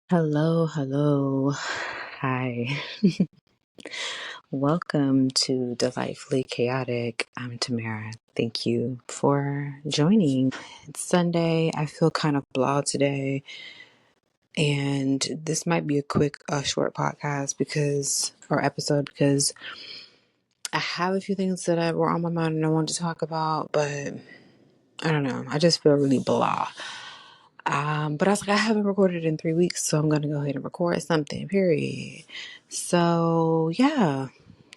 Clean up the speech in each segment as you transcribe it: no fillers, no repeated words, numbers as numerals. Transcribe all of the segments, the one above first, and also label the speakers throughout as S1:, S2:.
S1: Hello, hello. Hi. Welcome to Delightfully Chaotic. I'm Tamara. Thank you for joining. It's Sunday. I feel kind of blah today. And this might be a quick, short podcast or episode because I have a few things that were on my mind and I wanted to talk about, but I don't know. I just feel really blah. But I was like, I haven't recorded in 3 weeks, so I'm gonna go ahead and record something, period. So yeah.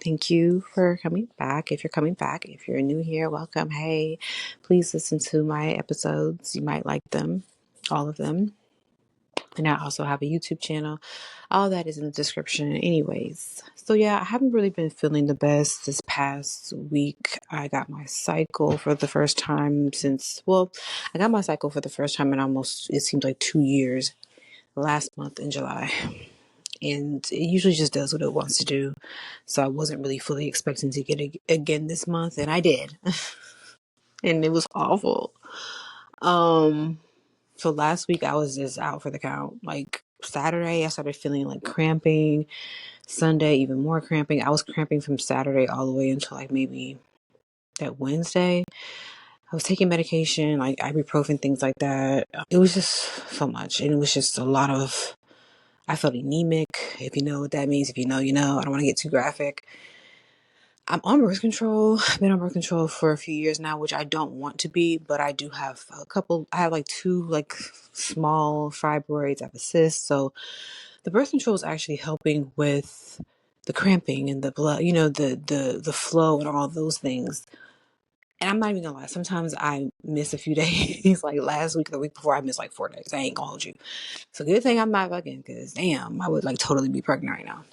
S1: Thank you for coming back. If you're coming back, if you're new here, welcome. Hey, please listen to my episodes. You might like them, all of them. And I also have a YouTube channel. All that is in the description, anyways. So, yeah, I haven't really been feeling the best this past week. I got my cycle for the first time I got my cycle for the first time in it seems like 2 years, last month in July. And it usually just does what it wants to do. So I wasn't really fully expecting to get it again this month, and I did. And it was awful. So last week I was just out for the count. Like Saturday, I started feeling like cramping. Sunday, even more cramping. I was cramping from Saturday all the way until like maybe that Wednesday. I was taking medication, like ibuprofen, things like that. It was just so much. And it was just a lot of, I felt anemic. If you know what that means, if you know, you know. I don't want to get too graphic. I'm on birth control. I've been on birth control for a few years now, which I don't want to be, but I do have I have like two like small fibroids. I have a cyst. So the birth control is actually helping with the cramping and the blood, the flow and all those things. And I'm not even gonna lie, sometimes I miss a few days. Like last week or the week before, I missed like 4 days. I ain't gonna hold you. So good thing I'm not fucking, because damn, I would like totally be pregnant right now.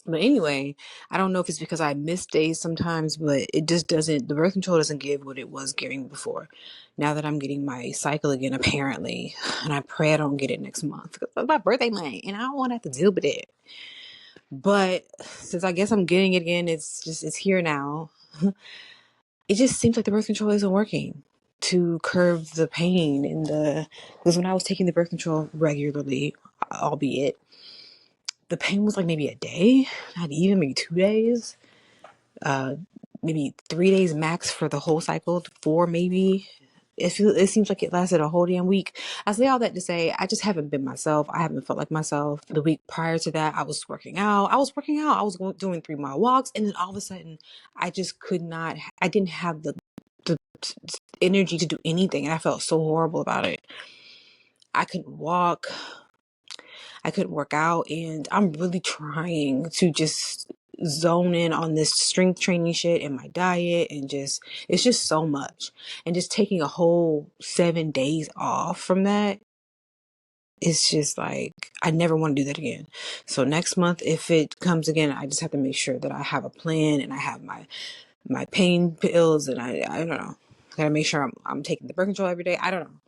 S1: But anyway, I don't know if it's because I miss days sometimes, but the birth control doesn't give what it was giving before. Now that I'm getting my cycle again, apparently, and I pray I don't get it next month because it's my birthday month and I don't want to have to deal with it. But since I guess I'm getting it again, it's here now. It just seems like the birth control isn't working to curb the pain because when I was taking the birth control regularly, albeit the pain was like maybe a day, not even maybe 2 days, maybe 3 days max for the whole cycle, 4 maybe. It seems like it lasted a whole damn week. I say all that to say I just haven't been myself. I haven't felt like myself. The week prior to that, I was working out. I was doing 3-mile walks, and then all of a sudden, I just could not. I didn't have the energy to do anything, and I felt so horrible about it. I couldn't walk. I couldn't work out, and I'm really trying to just zone in on this strength training shit and my diet, and it's just so much. And just taking a whole 7 days off from that, it's just like I never want to do that again. So next month, if it comes again, I just have to make sure that I have a plan and I have my pain pills, and I don't know. I gotta make sure I'm taking the birth control every day. I don't know.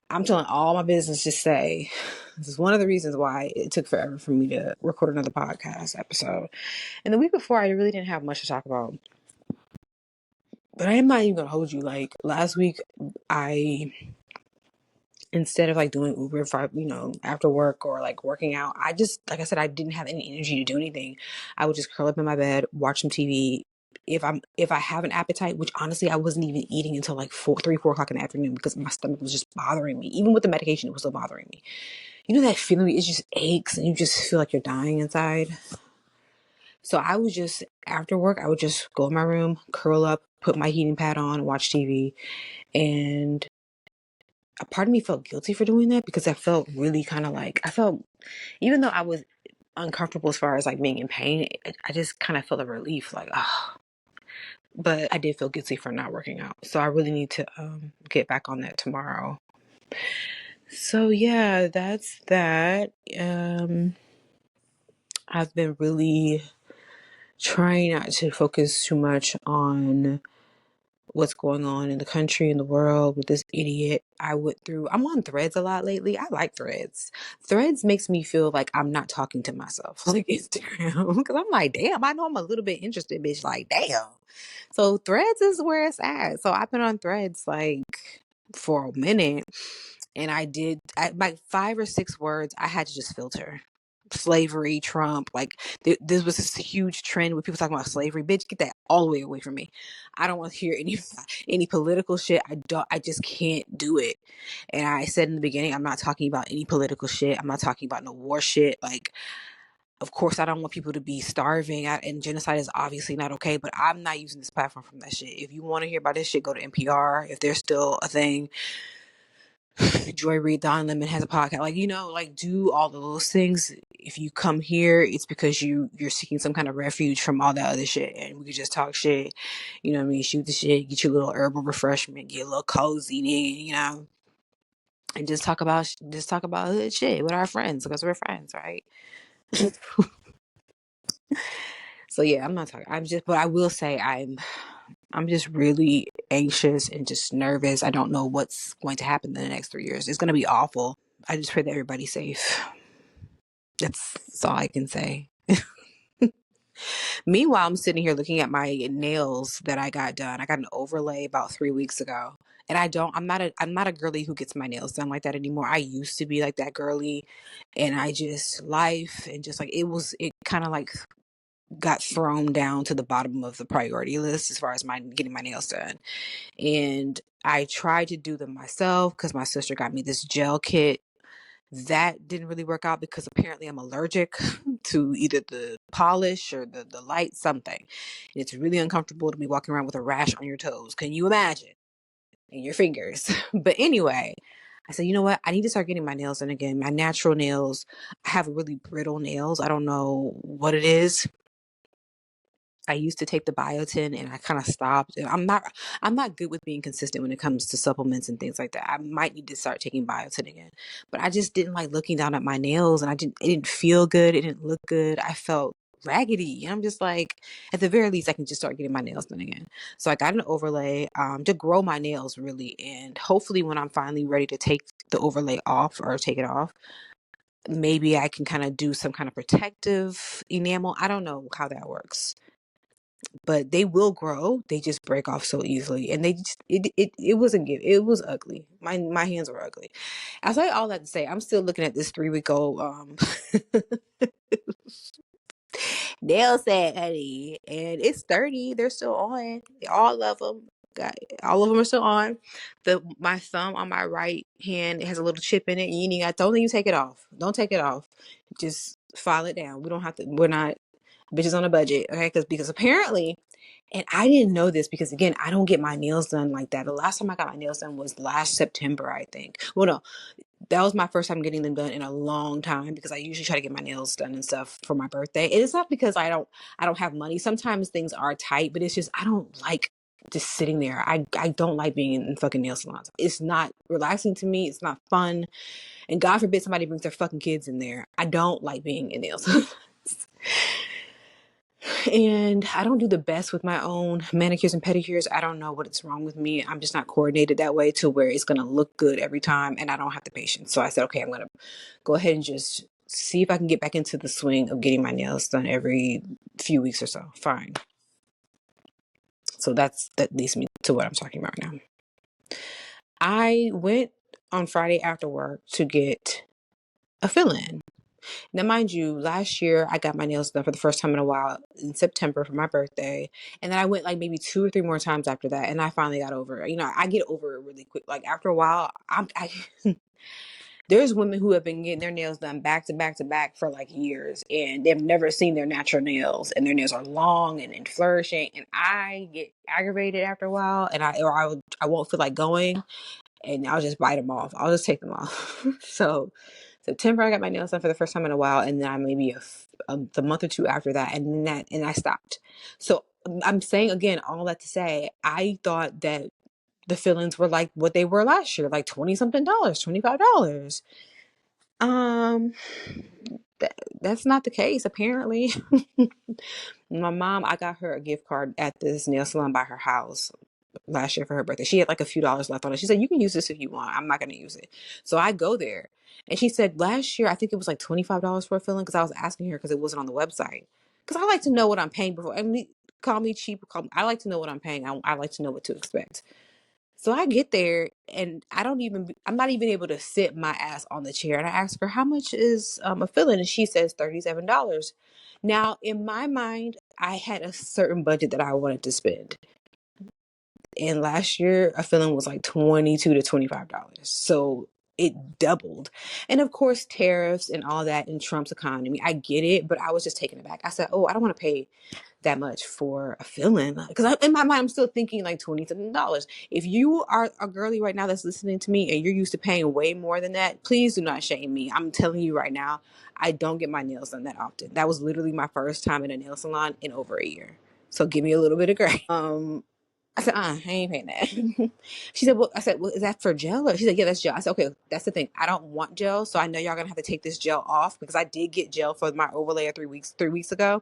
S1: I'm telling all my business to say this is one of the reasons why it took forever for me to record another podcast episode. And the week before, I really didn't have much to talk about. But I am not even going to hold you. Like last week, instead of like doing Uber after work or like working out, like I said, I didn't have any energy to do anything. I would just curl up in my bed, watch some TV. If I have an appetite, which honestly I wasn't even eating until like 4 o'clock in the afternoon because my stomach was just bothering me. Even with the medication, it was still bothering me. You know that feeling, it just aches and you just feel like you're dying inside. So after work, I would just go in my room, curl up, put my heating pad on, watch TV. And a part of me felt guilty for doing that because I felt really kind of like, even though I was uncomfortable as far as like being in pain, I just kind of felt a relief, like, oh. But I did feel guilty for not working out. So I really need to get back on that tomorrow. So yeah, that's that. I've been really trying not to focus too much on what's going on in the country and the world with this idiot. I'm on Threads a lot lately. I like Threads. Threads makes me feel like I'm not talking to myself like Instagram. Because I'm like, damn, I know I'm a little bit interested, bitch. Like, damn. So Threads is where it's at. So I've been on Threads like for a minute. And like 5 or 6 words, I had to just filter. Slavery, Trump, like this was this huge trend with people talking about slavery. Bitch, get that all the way away from me. I don't want to hear any political shit. I just can't do it. And I said in the beginning, I'm not talking about any political shit. I'm not talking about no war shit. Like, of course, I don't want people to be starving, and genocide is obviously not okay, but I'm not using this platform from that shit. If you want to hear about this shit, go to NPR. If there's still a thing, Joy Reid, Don Lemon has a podcast. Like, like do all of those things. If you come here, it's because you're seeking some kind of refuge from all that other shit, and we could just talk shit. You know what I mean? Shoot the shit, get your little herbal refreshment, get a little cozy, and just talk about hood shit with our friends because we're friends, right? So yeah, I'm not talking. But I will say I'm just really anxious and just nervous. I don't know what's going to happen in the next 3 years. It's going to be awful. I just pray that everybody's safe. That's all I can say. Meanwhile, I'm sitting here looking at my nails that I got done. I got an overlay about 3 weeks ago. And I'm not a girly who gets my nails done like that anymore. I used to be like that girly, and life and just like it kind of like got thrown down to the bottom of the priority list as far as getting my nails done. And I tried to do them myself because my sister got me this gel kit. That didn't really work out because apparently I'm allergic to either the polish or the light, something. And it's really uncomfortable to be walking around with a rash on your toes. Can you imagine? And your fingers. But anyway, I said, you know what? I need to start getting my nails done again. My natural nails. I have really brittle nails. I don't know what it is. I used to take the biotin and I kind of stopped. I'm not good with being consistent when it comes to supplements and things like that. I might need to start taking biotin again. But I just didn't like looking down at my nails, and it didn't feel good. It didn't look good. I felt raggedy. And I'm just like, at the very least, I can just start getting my nails done again. So I got an overlay to grow my nails really. And hopefully when I'm finally ready to take the overlay off or take it off, maybe I can kind of do some kind of protective enamel. I don't know how that works, but they will grow. They just break off so easily, and it wasn't good. It was ugly. My hands were ugly. I say all that to say, I'm still looking at this 3-week-old nail set, honey, and it's sturdy. They're still on. All of them. All of them are still on. My thumb on my right hand, it has a little chip in it. Don't even take it off. Don't take it off. Just file it down. We don't have to. We're not bitches on a budget, okay? Because apparently, and I didn't know this because again, I don't get my nails done like that. The last time I got my nails done was last September, I think. Well, no, that was my first time getting them done in a long time because I usually try to get my nails done and stuff for my birthday. And it's not because I don't have money. Sometimes things are tight, but it's just I don't like just sitting there. I don't like being in fucking nail salons. It's not relaxing to me. It's not fun. And God forbid somebody brings their fucking kids in there. I don't like being in nail salons. And I don't do the best with my own manicures and pedicures. I don't know what is wrong with me. I'm just not coordinated that way to where it's going to look good every time, and I don't have the patience. So I said, okay, I'm going to go ahead and just see if I can get back into the swing of getting my nails done every few weeks or so. Fine. So that leads me to what I'm talking about now. I went on Friday after work to get a fill-in. Now, mind you, last year I got my nails done for the first time in a while in September for my birthday. And then I went like maybe 2 or 3 more times after that. And I finally got over it. I get over it really quick. Like after a while, there's women who have been getting their nails done back to back to back for like years. And they've never seen their natural nails. And their nails are long and flourishing. And I get aggravated after a while. And I won't feel like going. And I'll just bite them off. I'll just take them off. So September, I got my nails done for the first time in a while, and then I maybe the month or two after that, and I stopped. So I'm saying again, all that to say, I thought that the fillings were like what they were last year, like $20-something, $25. That's not the case apparently. My mom, I got her a gift card at this nail salon by her house last year for her birthday. She had like a few dollars left on it. She said, you can use this if you want. I'm not going to use it. So I go there. And she said last year, I think it was like $25 for a filling because I was asking her because it wasn't on the website. Because I like to know what I'm paying before. I mean, call me cheap. I like to know what I'm paying. I like to know what to expect. So I get there and I'm not even able to sit my ass on the chair. And I ask her, how much is a filling? And she says $37. Now, in my mind, I had a certain budget that I wanted to spend. And last year, a filling was like $22 to $25. So it doubled. And of course, tariffs and all that in Trump's economy. I get it, but I was just taken aback. I said, oh, I don't want to pay that much for a filling, because in my mind I'm still thinking like $20 something. If you are a girly right now that's listening to me and you're used to paying way more than that, please do not shame me. I'm telling you right now, I don't get my nails done that often. That was literally my first time in a nail salon in over a year, so give me a little bit of grace. I said, I ain't paying that. She said, well, I said, well, is that for gel? Or she said, yeah, that's gel. I said, okay, that's the thing. I don't want gel. So I know y'all gonna have to take this gel off, because I did get gel for my overlay 3 weeks ago.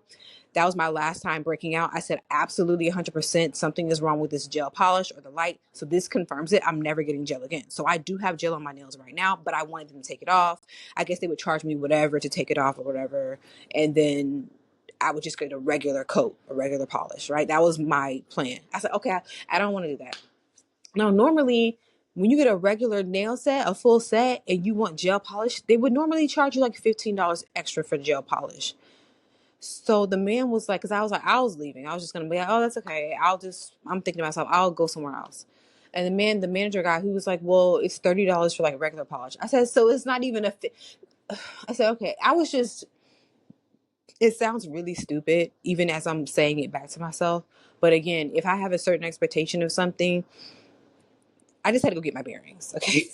S1: That was my last time breaking out. I said, absolutely 100% something is wrong with this gel polish or the light. So this confirms it. I'm never getting gel again. So I do have gel on my nails right now, but I wanted them to take it off. I guess they would charge me whatever to take it off or whatever. And then I would just get a regular coat, a regular polish, right? That was my plan. I said, okay, I don't want to do that. Now, normally, when you get a regular nail set, a full set, and you want gel polish, they would normally charge you like $15 extra for gel polish. So the man was like, because I was like, I was leaving. I was just going to be like, oh, that's okay. I'm thinking to myself, I'll go somewhere else. And the manager guy, who was like, well, it's $30 for like regular polish. I said, so it's not even I said, okay. It sounds really stupid, even as I'm saying it back to myself. But again, if I have a certain expectation of something, I just had to go get my bearings. Okay.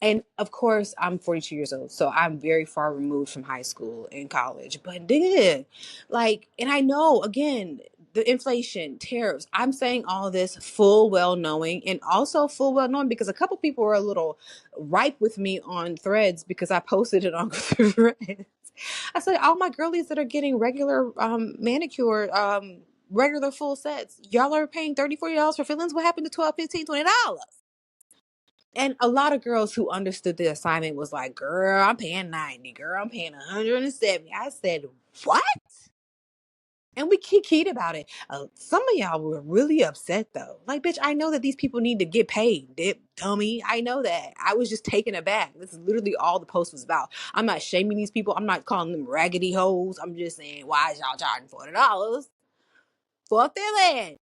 S1: And of course, I'm 42 years old, so I'm very far removed from high school and college. But nigga, like, and I know, again, the inflation, tariffs. I'm saying all of this full well knowing, and also full well knowing because a couple people were a little ripe with me on Threads because I posted it on Threads. I said, all my girlies that are getting regular manicure, regular full sets, y'all are paying $30, $40 for fillings. What happened to $12, $15, $20? And a lot of girls who understood the assignment was like, girl, I'm paying 90, girl, I'm paying 170. I said, what? And we keyed about it. Some of y'all were really upset though. Like, bitch, I know that these people need to get paid, dip, dummy. I know that. I was just taken aback. This is literally all the post was about. I'm not shaming these people. I'm not calling them raggedy hoes. I'm just saying, why is y'all charging $40 for a filling?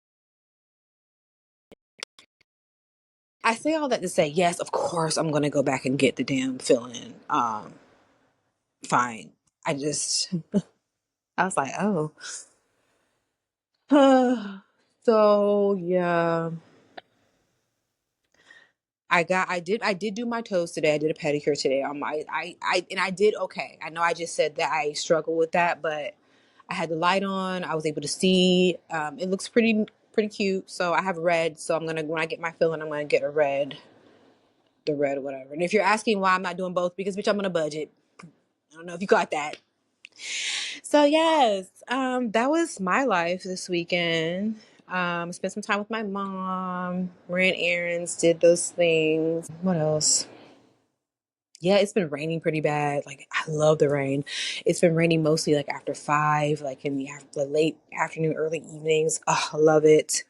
S1: I say all that to say, yes, of course, I'm gonna go back and get the damn filling. Fine. I just, I was like, oh. So yeah, I did do my toes today. I did a pedicure today on and I did okay. I know I just said that I struggle with that, but I had the light on. I was able to see. It looks pretty cute. So I have red. So when I get my filling, I'm gonna get the red or whatever. And if you're asking why I'm not doing both, because bitch, I'm on a budget. I don't know if you got that. So yes, that was my life this weekend. Spent some time with my mom, ran errands, did those things. What else? Yeah, it's been raining pretty bad. Like, I love the rain. It's been raining mostly like after 5, like in the late afternoon, early evenings. Oh, I love it.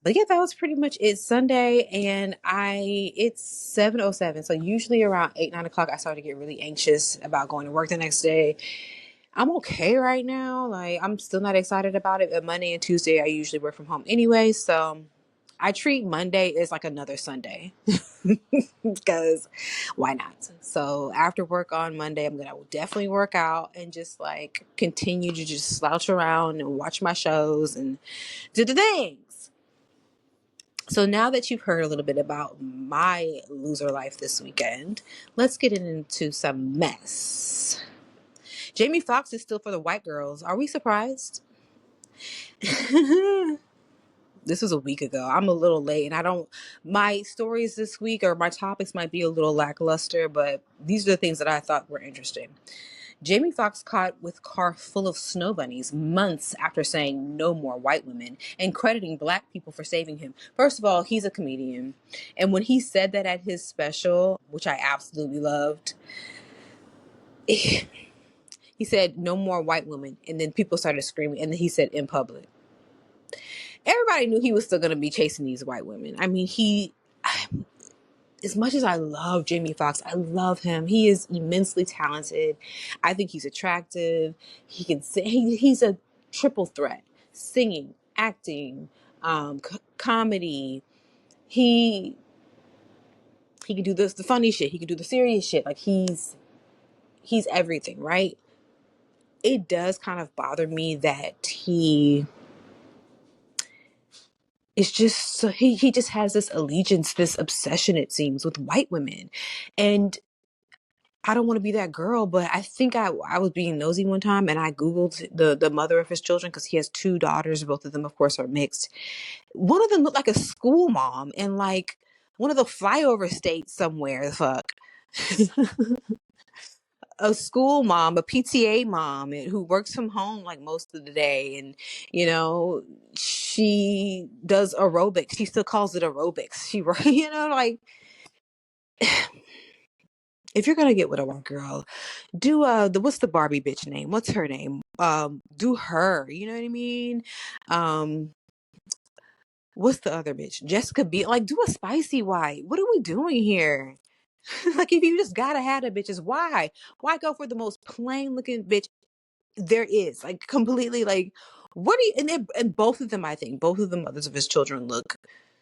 S1: But yeah, that was pretty much it. Sunday, and it's 7:07. So usually around 8, 9 o'clock, I start to get really anxious about going to work the next day. I'm okay right now. Like, I'm still not excited about it. But Monday and Tuesday, I usually work from home anyway. So I treat Monday as like another Sunday because why not? So after work on Monday, I'm going to definitely work out and just like continue to just slouch around and watch my shows and do the things. So now that you've heard a little bit about my loser life this weekend, let's get into some mess. Jamie Foxx is still for the white girls. Are we surprised? This was a week ago. I'm a little late, and my stories this week or my topics might be a little lackluster, but these are the things that I thought were interesting. Jamie Foxx caught with car full of snow bunnies months after saying no more white women and crediting black people for saving him. First of all, he's a comedian. And when he said that at his special, which I absolutely loved, he said no more white women. And then people started screaming. And then he said in public. everybody knew he was still going to be chasing these white women. I mean, as much as I love Jamie Foxx, I love him. He is immensely talented. I think he's attractive. He can sing. He's a triple threat: singing, acting, comedy. He can do the funny shit. He can do the serious shit. Like he's everything, right? It does kind of bother me that he it's just so he just has this allegiance, this obsession, it seems, with white women. And I don't want to be that girl, but I think I was being nosy one time and I Googled the mother of his children because he has two daughters. Both of them, of course, are mixed. One of them looked like a school mom in like one of the flyover states somewhere. The fuck. A school mom, a PTA mom who works from home like most of the day. And, you know, she does aerobics. She still calls it aerobics. She, you know, like, if you're going to get with a white girl, do, what's the Barbie bitch name? What's her name? Do her, you know what I mean? Um, what's the other bitch? Jessica B. Like, do a spicy white. What are we doing here? Like, if you just gotta have the bitches, why? Why go for the most plain looking bitch there is? Like, completely, like, what do you, and both of them, I think, both of the mothers of his children look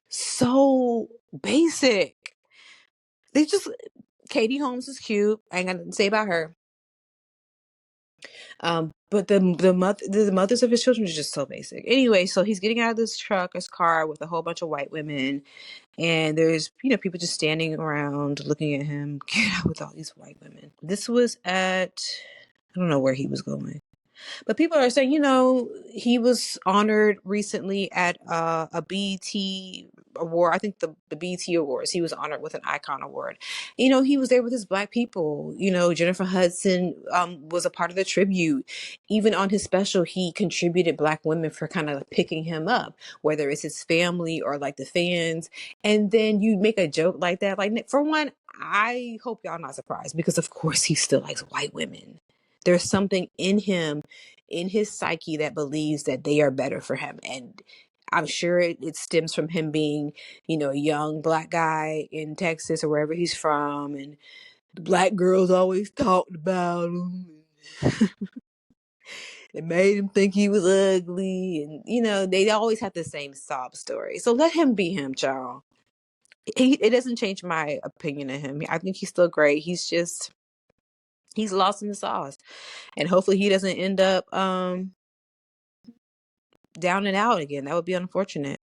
S1: so basic. They just, Katie Holmes is cute. I ain't gonna say about her. But the mothers of his children are just so basic. Anyway, so he's getting out of this truck, his car, with a whole bunch of white women, and there's people just standing around looking at him get out with all these white women. This was at, I don't know where he was going. But people are saying, he was honored recently at a BET award. I think the BET Awards. He was honored with an Icon Award. He was there with his Black people. Jennifer Hudson was a part of the tribute. Even on his special, he contributed Black women for kind of picking him up, whether it's his family or like the fans. And then you make a joke like that. Like, for one, I hope y'all not surprised because, of course, he still likes white women. There's something in him, in his psyche, that believes that they are better for him. And I'm sure it stems from him being, a young Black guy in Texas or wherever he's from. And the Black girls always talked about him. They made him think he was ugly. And, they always have the same sob story. So let him be him, y'all. It doesn't change my opinion of him. I think he's still great. He's lost in the sauce. And hopefully he doesn't end up down and out again. That would be unfortunate.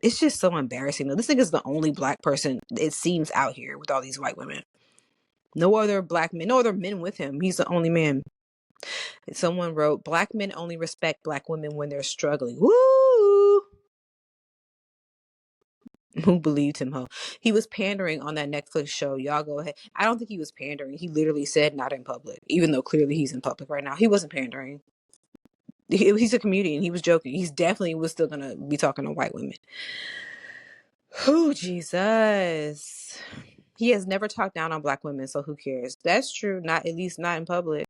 S1: It's just so embarrassing though. This nigga's the only Black person, it seems, out here with all these white women. No other Black men, no other men with him. He's the only man. Someone wrote, Black men only respect Black women when they're struggling. Woo! Who believed him, ho? He was pandering on that Netflix show. Y'all go ahead. I don't think he was pandering. He literally said not in public, even though clearly he's in public right now. He wasn't pandering. He's a comedian. He was joking. He's definitely was still gonna be talking to white women. Oh, Jesus. He has never talked down on Black women, so who cares? That's true. Not, at least not in public.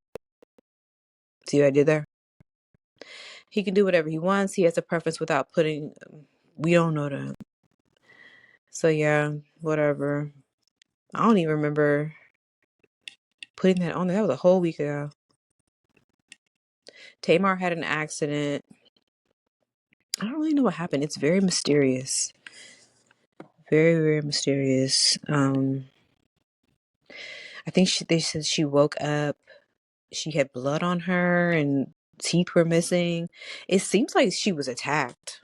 S1: See what I did there? He can do whatever he wants. He has a preference without putting. We don't know that. So yeah, whatever. I don't even remember putting that on there. That was a whole week ago. Tamar had an accident. I don't really know what happened. It's very mysterious. Very, very mysterious. I think they said she woke up. She had blood on her and teeth were missing. It seems like she was attacked.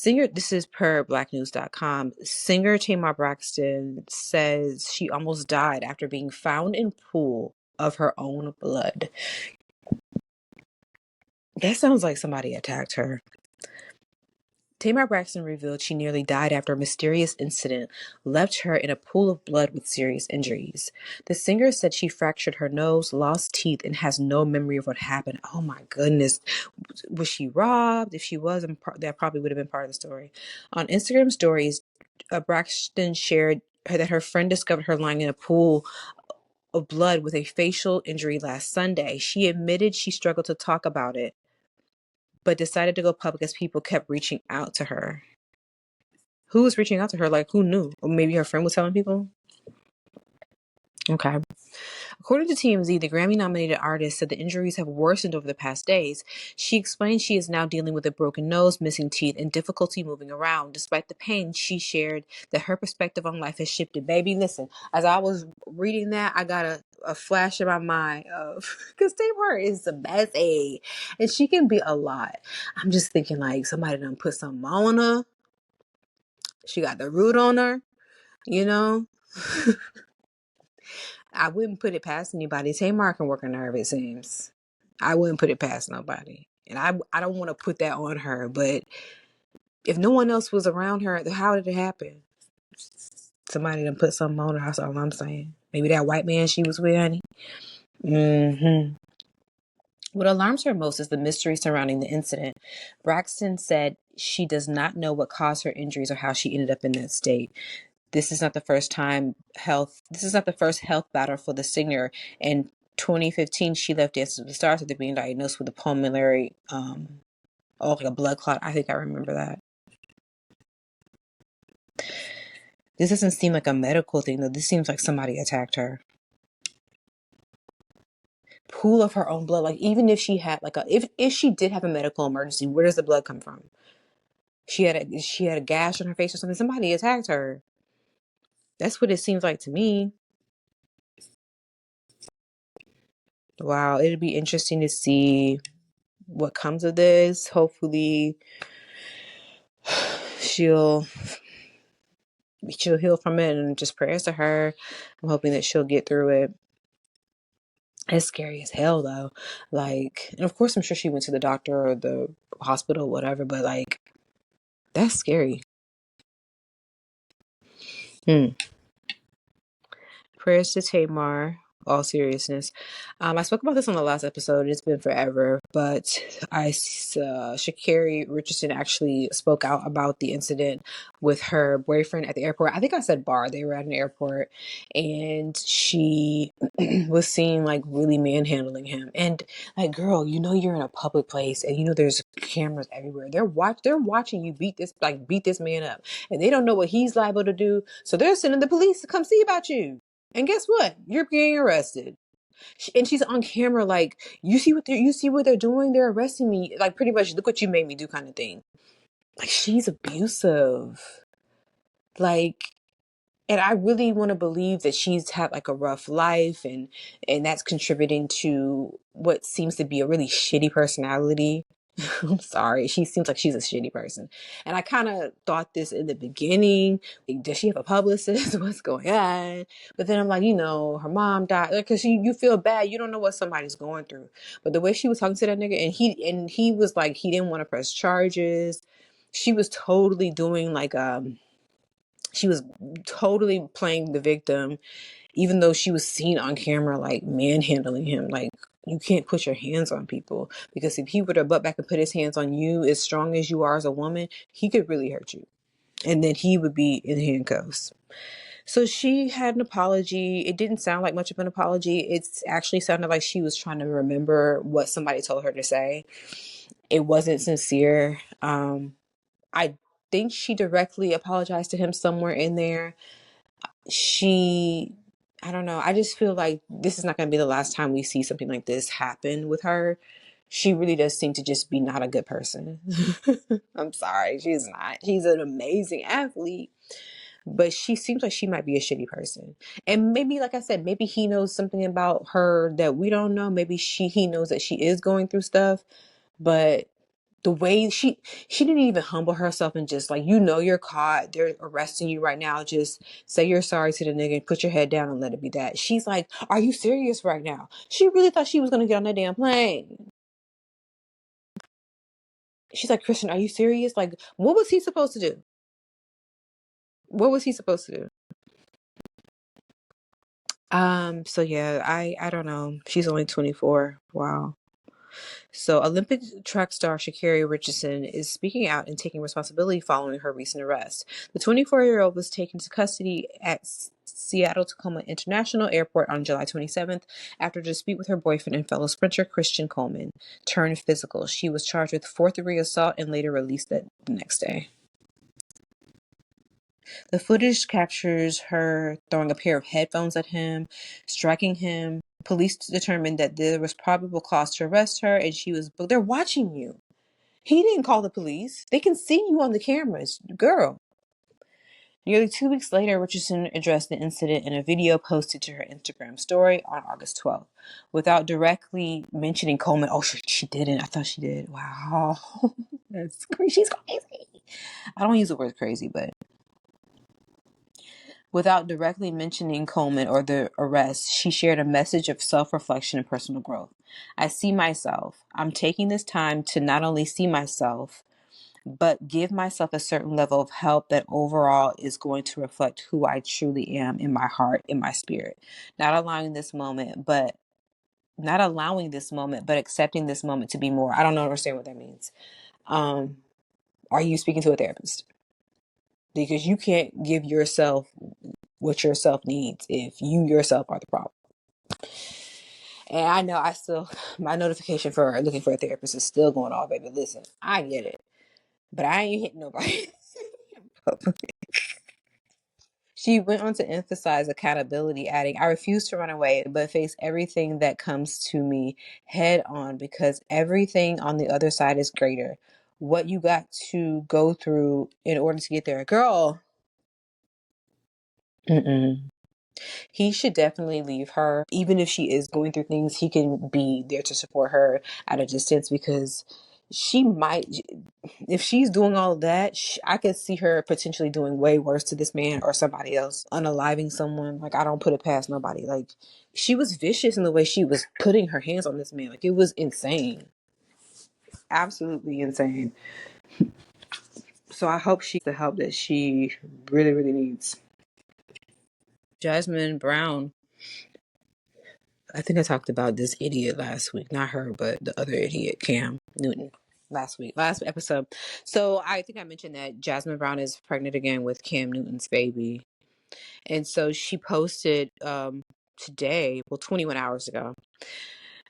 S1: This is per blacknews.com. Singer Tamar Braxton says she almost died after being found in pool of her own blood. That sounds like somebody attacked her. Tamar Braxton revealed she nearly died after a mysterious incident left her in a pool of blood with serious injuries. The singer said she fractured her nose, lost teeth, and has no memory of what happened. Oh my goodness. Was she robbed? If she was, that probably would have been part of the story. On Instagram stories, Braxton shared that her friend discovered her lying in a pool of blood with a facial injury last Sunday. She admitted she struggled to talk about it, but decided to go public as people kept reaching out to her. Who was reaching out to her? Like, who knew? Or maybe her friend was telling people? Okay. According to TMZ, the Grammy-nominated artist said the injuries have worsened over the past days. She explained she is now dealing with a broken nose, missing teeth, and difficulty moving around. Despite the pain, she shared that her perspective on life has shifted. Baby, listen, as I was reading that, I got a flash in my mind of, because Tamar is the best aid, and she can be a lot. I'm just thinking like somebody done put something on her. She got the root on her, you know? I wouldn't put it past anybody. Tamar can work a nerve, it seems. I wouldn't put it past nobody. And I don't want to put that on her, but if no one else was around her, how did it happen? Somebody done put something on her, that's all I'm saying. Maybe that white man she was with, honey. Mm-hmm. What alarms her most is the mystery surrounding the incident. Braxton said she does not know what caused her injuries or how she ended up in that state. This is not the first health battle for the singer. In 2015, she left Dance with the Stars after being diagnosed with a pulmonary, like a blood clot. I think I remember that. This doesn't seem like a medical thing, though. This seems like somebody attacked her. Pool of her own blood. Like, even if she had, like, if she did have a medical emergency, where does the blood come from? She had a gash on her face or something. Somebody attacked her. That's what it seems like to me. Wow, it'd be interesting to see what comes of this. Hopefully she'll heal from it, and just prayers to her. I'm hoping that she'll get through it. It's scary as hell though. Like, and of course I'm sure she went to the doctor or the hospital, whatever, but like, that's scary. Prayers to Tamar. All seriousness. I spoke about this on the last episode. It's been forever, but Sha'Carri Richardson actually spoke out about the incident with her boyfriend at the airport. I think I said bar. They were at an airport, and she was seen like really manhandling him. And like, girl, you know you're in a public place, and you know there's cameras everywhere. They're watching you beat this man up, and they don't know what he's liable to do. So they're sending the police to come see about you. And guess what? You're getting arrested. And she's on camera like, you see what they're doing? They're arresting me. Like, pretty much, look what you made me do kind of thing. Like, she's abusive. Like, and I really want to believe that she's had like a rough life, and that's contributing to what seems to be a really shitty personality. I'm sorry. She seems like she's a shitty person. And I kind of thought this in the beginning. Like, does she have a publicist? What's going on? But then I'm like, her mom died. Because you feel bad. You don't know what somebody's going through. But the way she was talking to that nigga, and he was like, he didn't want to press charges. She was totally doing like, she was totally playing the victim, even though she was seen on camera like manhandling him. Like, you can't put your hands on people, because if he were to butt back and put his hands on you, as strong as you are as a woman, he could really hurt you, and then he would be in handcuffs. So she had an apology. It didn't sound like much of an apology. It's actually sounded like she was trying to remember what somebody told her to say. It wasn't sincere. I think she directly apologized to him somewhere in there. I don't know. I just feel like this is not going to be the last time we see something like this happen with her. She really does seem to just be not a good person. I'm sorry. She's not. She's an amazing athlete, but she seems like she might be a shitty person. And maybe, like I said, maybe he knows something about her that we don't know. Maybe he knows that she is going through stuff, but the way she didn't even humble herself and just like, you're caught, they're arresting you right now, just say you're sorry to the nigga and put your head down and let it be that. She's like, are you serious right now? She really thought she was gonna get on that damn plane. She's like, Christian, are you serious? Like, what was he supposed to do? What was he supposed to do? So yeah, I don't know. She's only 24. Wow. So, Olympic track star Sha'Carri Richardson is speaking out and taking responsibility following her recent arrest. The 24-year-old was taken to custody at Seattle Tacoma International Airport on July 27th after a dispute with her boyfriend and fellow sprinter Christian Coleman turned physical. She was charged with fourth-degree assault and later released the next day. The footage captures her throwing a pair of headphones at him, striking him. Police determined that there was probable cause to arrest her, and but they're watching you. He didn't call the police. They can see you on the cameras, girl. Nearly 2 weeks later, Richardson addressed the incident in a video posted to her Instagram story on August 12th. Without directly mentioning Coleman, she didn't. I thought she did. Wow. That's crazy. She's crazy. I don't use the word crazy, but without directly mentioning Coleman or the arrest, she shared a message of self-reflection and personal growth. I see myself. I'm taking this time to not only see myself, but give myself a certain level of help that overall is going to reflect who I truly am in my heart, in my spirit. Not allowing this moment, but accepting this moment to be more. I don't understand what that means. Are you speaking to a therapist? Because you can't give yourself what yourself needs if you yourself are the problem. And I know my notification for looking for a therapist is still going off, baby. Listen, I get it, but I ain't hitting nobody. She went on to emphasize accountability, adding, I refuse to run away, but face everything that comes to me head on because everything on the other side is greater. What you got to go through in order to get there. Girl. Mm-mm. He should definitely leave her. Even if she is going through things, he can be there to support her at a distance because she might, if she's doing all of that, I could see her potentially doing way worse to this man or somebody else, unaliving someone. Like, I don't put it past nobody. Like, she was vicious in the way she was putting her hands on this man. Like, it was insane. Absolutely insane. So I hope she the help that she really, really needs. Jasmin Brown. I think I talked about this idiot last week. Not her, but the other idiot, Cam Newton, last episode. So I think I mentioned that Jasmin Brown is pregnant again with Cam Newton's baby. And so she posted today, 21 hours ago,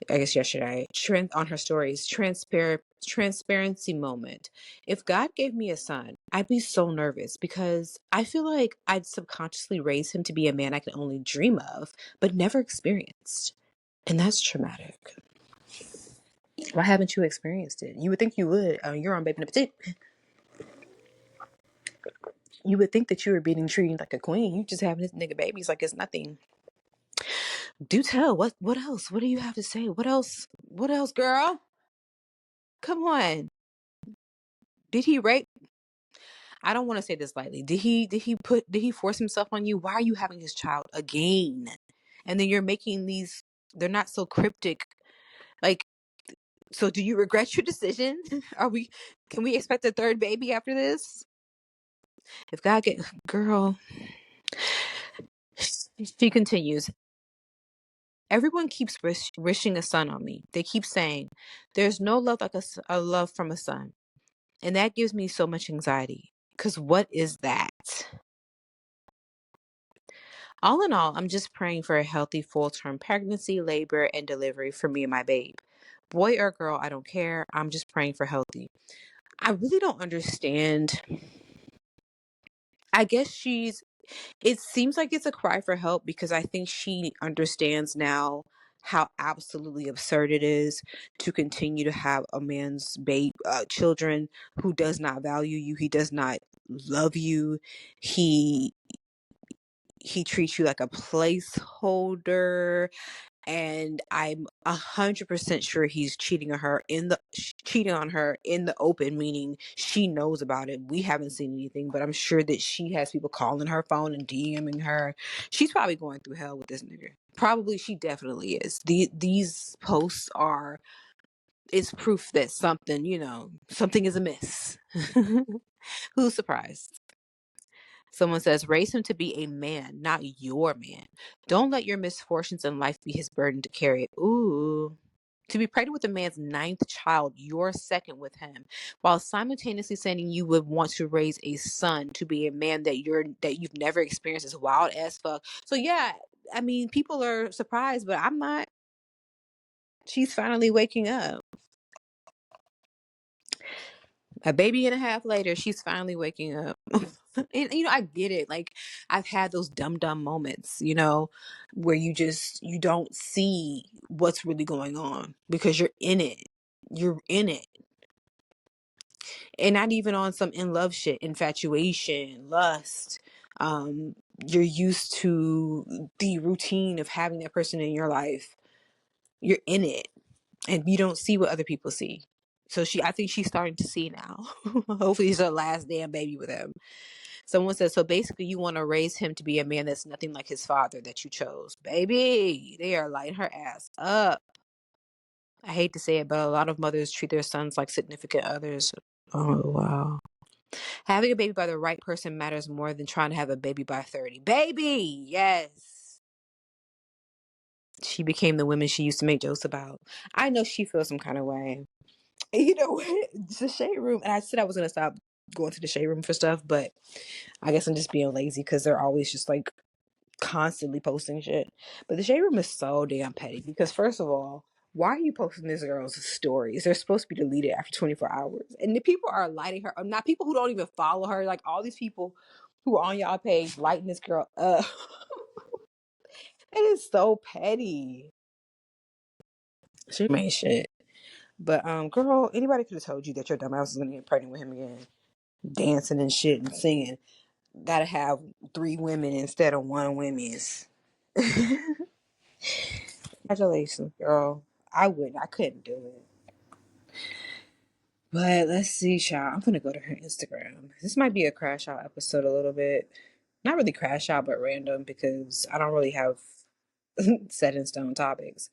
S1: I guess yesterday, on her stories, transparency moment. If God gave me a son, I'd be so nervous because I feel like I'd subconsciously raise him to be a man I can only dream of, but never experienced. And that's traumatic. Why haven't you experienced it? You would think you would. You're on Baby Number 2. You would think that you were being treated like a queen. You just having this nigga babies like it's nothing. Do tell. What else? What do you have to say? What else? What else, girl? Come on. Did he rape? I don't want to say this lightly. Did he force himself on you? Why are you having his child again? And then you're making these, they're not so cryptic. Like, so do you regret your decision? Can we expect a third baby after this? If God get, girl, she continues, everyone keeps wishing a son on me. They keep saying, there's no love like a love from a son. And that gives me so much anxiety. Because what is that? All in all, I'm just praying for a healthy full-term pregnancy, labor, and delivery for me and my babe. Boy or girl, I don't care. I'm just praying for healthy. I really don't understand. I guess it seems like it's a cry for help because I think she understands now how absolutely absurd it is to continue to have a man's children who does not value you. He does not love you. He treats you like a placeholder, and I'm 100% sure he's cheating on her in the open, meaning she knows about it. We haven't seen anything, but I'm sure that she has people calling her phone and DMing her. She's probably going through hell with this nigga. Probably, she definitely is. These posts it's proof that something is amiss. Who's surprised? Someone says, raise him to be a man, not your man. Don't let your misfortunes in life be his burden to carry. Ooh. To be pregnant with a man's ninth child, you're second with him, while simultaneously saying you would want to raise a son to be a man that you've never experienced is wild as fuck. So yeah, I mean, people are surprised, but I'm not. She's finally waking up. A baby and a half later, she's finally waking up. And I get it. Like, I've had those dumb moments, where you don't see what's really going on because you're in it. You're in it. And not even on some in love shit, infatuation, lust. Um, you're used to the routine of having that person in your life. You're in it and you don't see what other people see. So I think she's starting to see now. Hopefully it's her last damn baby with him. Someone says, so basically you want to raise him to be a man that's nothing like his father that you chose. Baby, they are lighting her ass up. I hate to say it, but a lot of mothers treat their sons like significant others. Oh, wow. Having a baby by the right person matters more than trying to have a baby by 30. Baby, yes. She became the woman she used to make jokes about. I know she feels some kind of way. You know what? The shade room, and I said I was going to stop going to the shade room for stuff, but I guess I'm just being lazy because they're always just like constantly posting shit. But the shade room is so damn petty because, first of all, why are you posting this girl's stories? They're supposed to be deleted after 24 hours. And the people are lighting her up. Not people who don't even follow her. Like all these people who are on y'all page lighting this girl up. It is so petty. She made shit. But girl, anybody could have told you that your dumb ass was gonna get pregnant with him again. Dancing and shit and singing. Gotta have 3 women instead of 1 women's. Congratulations, girl. I couldn't do it. But let's see, y'all. I'm gonna go to her Instagram. This might be a crash out episode a little bit. Not really crash out, but random because I don't really have set in stone topics.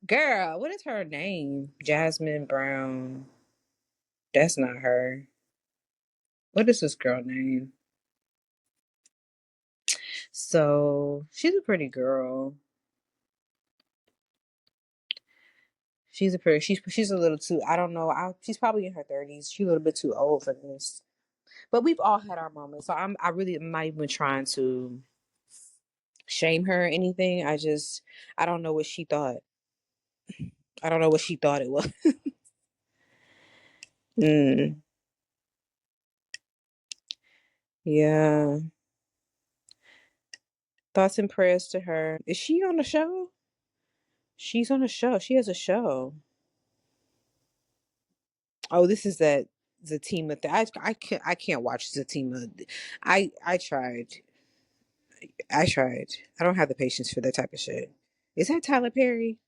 S1: Girl, what is her name? Jasmin Brown. That's not her. What is this girl name? So she's a pretty girl. She's a little too, I don't know. She's probably in her 30s. She's a little bit too old for this. But we've all had our moments. So I really am not even trying to shame her or anything. I don't know what she thought. I don't know what she thought it was. mm, yeah. Thoughts and prayers to her. Is she on the show? She's on a show. She has a show. Oh, this is that Zatima. I can't watch Zatima. I tried. I tried. I don't have the patience for that type of shit. Is that Tyler Perry?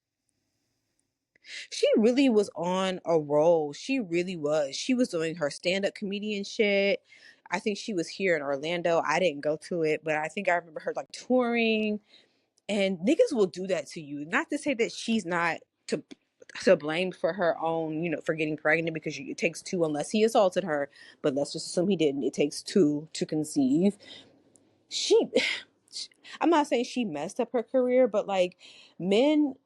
S1: She really was on a roll. She really was. She was doing her stand-up comedian shit. I think she was here in Orlando. I didn't go to it, but I think I remember her like touring. And niggas will do that to you. Not to say that she's not to blame for her own, for getting pregnant because it takes 2 unless he assaulted her. But let's just assume he didn't. It takes 2 to conceive. She I'm not saying she messed up her career, but like men,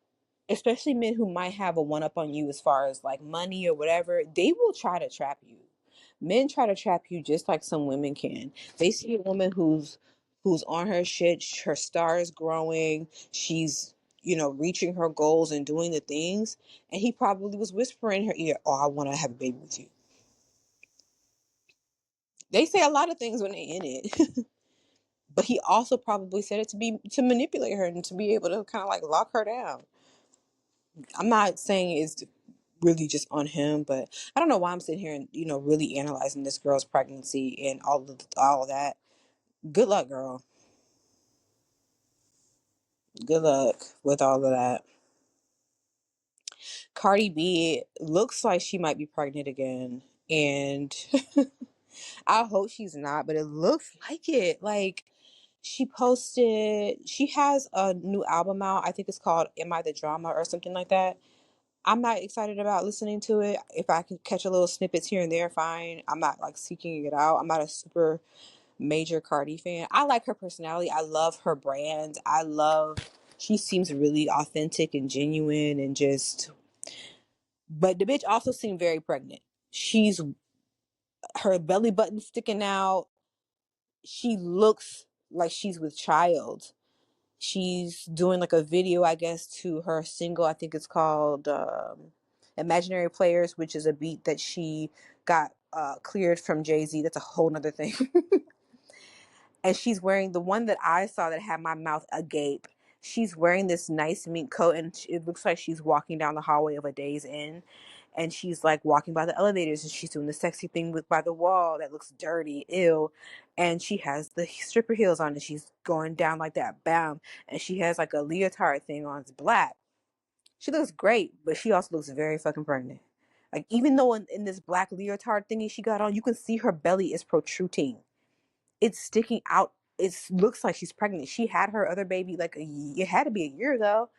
S1: especially men who might have a one up on you as far as like money or whatever, they will try to trap you. Men try to trap you just like some women can. They see a woman who's on her shit, her star is growing, she's reaching her goals and doing the things, and he probably was whispering in her ear, "Oh, I want to have a baby with you." They say a lot of things when they in it. But he also probably said it to manipulate her and to be able to kind of like lock her down. I'm not saying it's really just on him, but I don't know why I'm sitting here and really analyzing this girl's pregnancy and all of that. Good luck, girl. Good luck with all of that. Cardi B looks like she might be pregnant again, and I hope she's not, but it looks like it. Like she has a new album out. I think it's called Am I the Drama or something like that. I'm not excited about listening to it. If I can catch a little snippets here and there, fine. I'm not like seeking it out. I'm not a super major Cardi fan. I like her personality. I love her brand. She seems really authentic and genuine and just But the bitch also seemed very pregnant. She's her belly button sticking out. She looks like she's with child. She's doing like a video, I guess, to her single. I think it's called Imaginary Players, which is a beat that she got cleared from Jay-Z. That's a whole nother thing. And she's wearing the one that I saw that had my mouth agape. She's wearing this nice mink coat, and it looks like she's walking down the hallway of a Days Inn. And she's like walking by the elevators, and she's doing the sexy thing with by the wall that looks dirty, ill. And she has the stripper heels on, and she's going down like that, bam. And she has like a leotard thing on, it's black. She looks great, but she also looks very fucking pregnant. Like, even though in this black leotard thingy she got on, you can see her belly is protruding. It's sticking out. It looks like she's pregnant. She had her other baby like it had to be a year ago.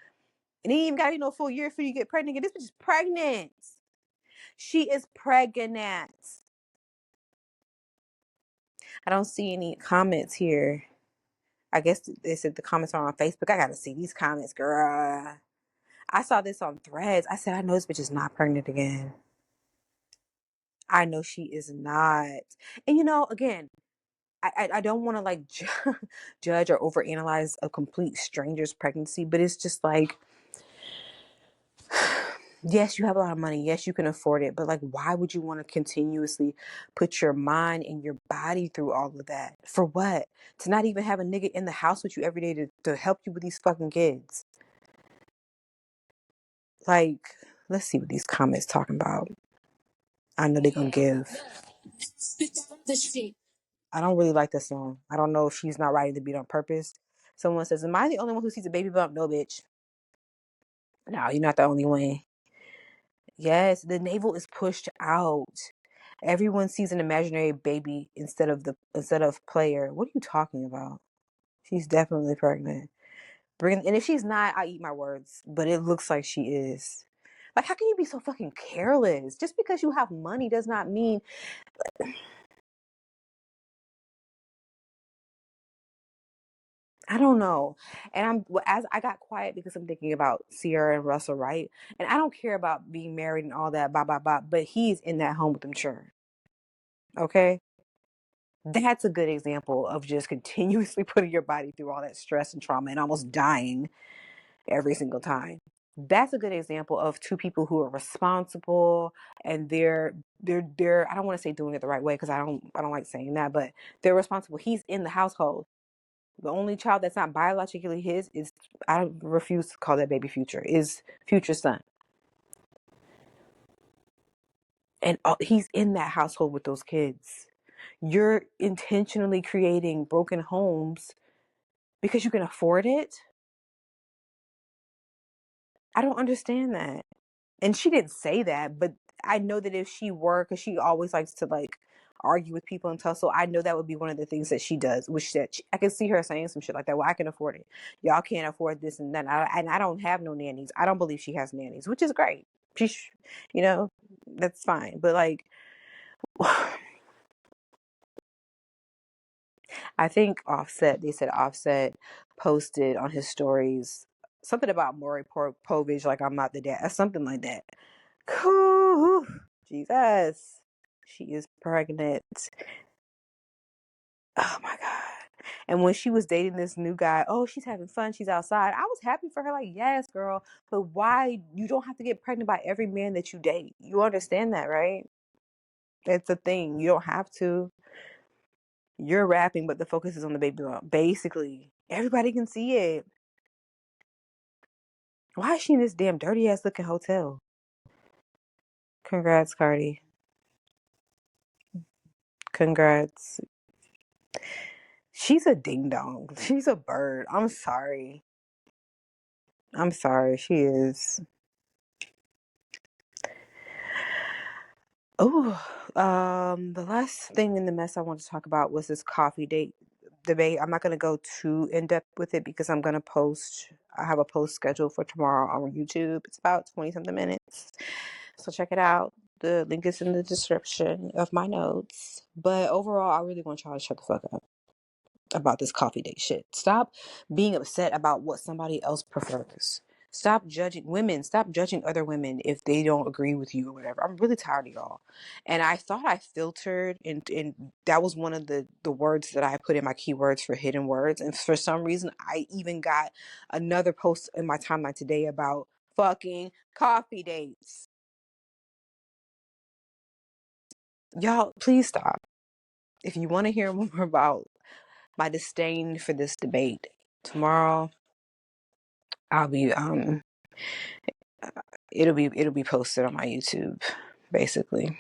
S1: And it ain't even got to be no full year for you to get pregnant. And this bitch is pregnant. She is pregnant. I don't see any comments here. I guess they said the comments are on Facebook. I gotta see these comments, girl. I saw this on Threads. I said, I know this bitch is not pregnant again. I know she is not. And again, I don't want to like judge or overanalyze a complete stranger's pregnancy, but it's just like, yes, you have a lot of money. Yes, you can afford it. But like, why would you want to continuously put your mind and your body through all of that? For what? To not even have a nigga in the house with you every day to help you with these fucking kids. Like, let's see what these comments talking about. I know they're going to give. I don't really like this song. I don't know if she's not writing the beat on purpose. Someone says, am I the only one who sees a baby bump? No, bitch. No, you're not the only one. Yes, the navel is pushed out. Everyone sees an imaginary baby instead of player. What are you talking about? She's definitely pregnant. And if she's not, I eat my words. But it looks like she is. Like, how can you be so fucking careless? Just because you have money does not mean. I don't know. And as I got quiet because I'm thinking about Sierra and Russell, right? And I don't care about being married and all that, blah blah blah. But he's in that home with them children. Okay, that's a good example of just continuously putting your body through all that stress and trauma and almost dying every single time. That's a good example of two people who are responsible, and they're I don't want to say doing it the right way because I don't like saying that, but they're responsible. He's in the household. The only child that's not biologically his is, I refuse to call that baby Future, is Future's son. And he's in that household with those kids. You're intentionally creating broken homes because you can afford it. I don't understand that. And she didn't say that, but I know that if she were, because she always likes to like argue with people and tussle, I know that would be one of the things that she does, which I can see her saying some shit like that. Well, I can afford it. Y'all can't afford this and that. And I don't have no nannies. I don't believe she has nannies, which is great. You know, that's fine. But like, I think they said Offset posted on his stories something about Maury Povich, like I'm not the dad, something like that. Cool. Jesus. She is pregnant. Oh my God. And when she was dating this new guy, oh, she's having fun. She's outside. I was happy for her. Like, yes, girl. But why? You don't have to get pregnant by every man that you date. You understand that, right? It's a thing. You don't have to. You're rapping, but the focus is on the baby bump. Basically, everybody can see it. Why is she in this damn dirty ass looking hotel? Congrats, Cardi. Congrats. She's a ding dong. She's a bird. I'm sorry. I'm sorry. She is. Oh, the last thing in the mess I want to talk about was this coffee date debate. I'm not going to go too in depth with it because I'm going to post. I have a post scheduled for tomorrow on YouTube. It's about 20 something minutes. So check it out. The link is in the description of my notes. But overall, I really want y'all to shut the fuck up about this coffee date shit. Stop being upset about what somebody else prefers. Stop judging women. Stop judging other women if they don't agree with you or whatever. I'm really tired of y'all. And I thought I filtered, and that was one of the words that I put in my keywords for hidden words. And for some reason, I even got another post in my timeline today about fucking coffee dates. Y'all, please stop. If you want to hear more about my disdain for this debate, tomorrow I'll be it'll be posted on my YouTube, basically.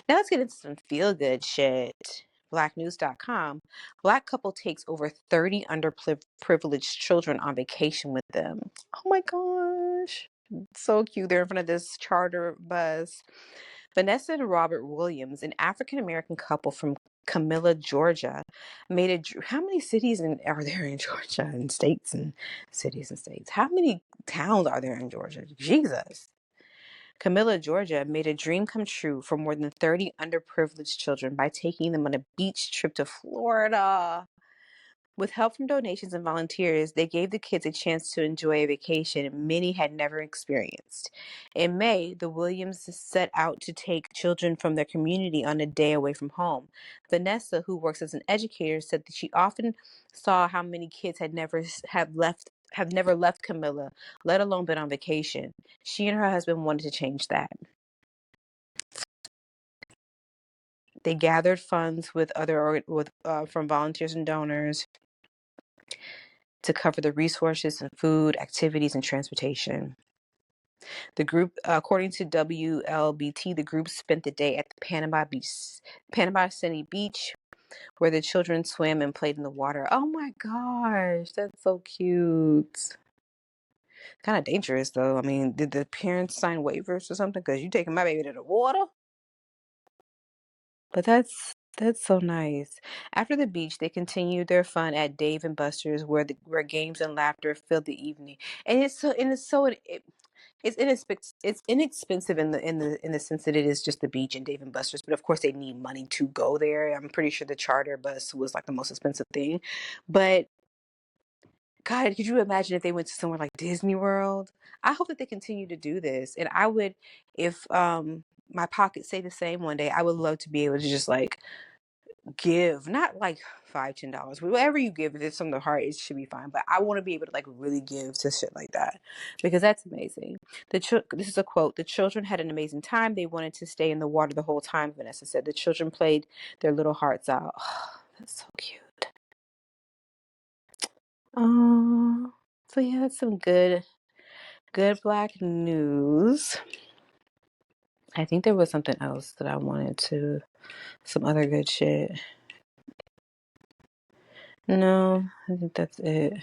S1: Now let's get into some feel good shit. Blacknews.com. Black couple takes over 30 underprivileged children on vacation with them. Oh my gosh. So cute. They're in front of this charter bus. Vanessa and Robert Williams, an African American couple from Camilla, Georgia, how many cities are there in Georgia, and states and cities and states? How many towns are there in Georgia? Jesus. Camilla, Georgia, made a dream come true for more than 30 underprivileged children by taking them on a beach trip to Florida. With help from donations and volunteers, they gave the kids a chance to enjoy a vacation many had never experienced. In May, the Williams set out to take children from their community on a day away from home. Vanessa, who works as an educator, said that she often saw how many kids have never left Camilla, let alone been on vacation. She and her husband wanted to change that. They gathered funds from volunteers and donors to cover the resources and food, activities, and transportation. The group, according to WLBT, the group spent the day at the Panama City Beach, where the children swam and played in the water. Oh my gosh, that's so cute. Kind of dangerous though. I mean, did the parents sign waivers or something? Because you taking my baby to the water? But that's so nice. After the beach, they continued their fun at Dave and Buster's, where games and laughter filled the evening. And it's inexpensive in the sense that it is just the beach and Dave and Buster's. But of course, they need money to go there. I'm pretty sure the charter bus was like the most expensive thing. But God, could you imagine if they went to somewhere like Disney World? I hope that they continue to do this. And I would, if my pockets say the same one day, I would love to be able to just like give, not like $5, $10, whatever you give, if it's from the heart, it should be fine. But I want to be able to like really give to shit like that, because that's amazing. This is a quote: "The children had an amazing time. They wanted to stay in the water the whole time," Vanessa said. "The children played their little hearts out." Oh, that's so cute. Oh, so yeah, that's some good Black news. I think there was something else that I wanted to, some other good shit. No, I think that's it.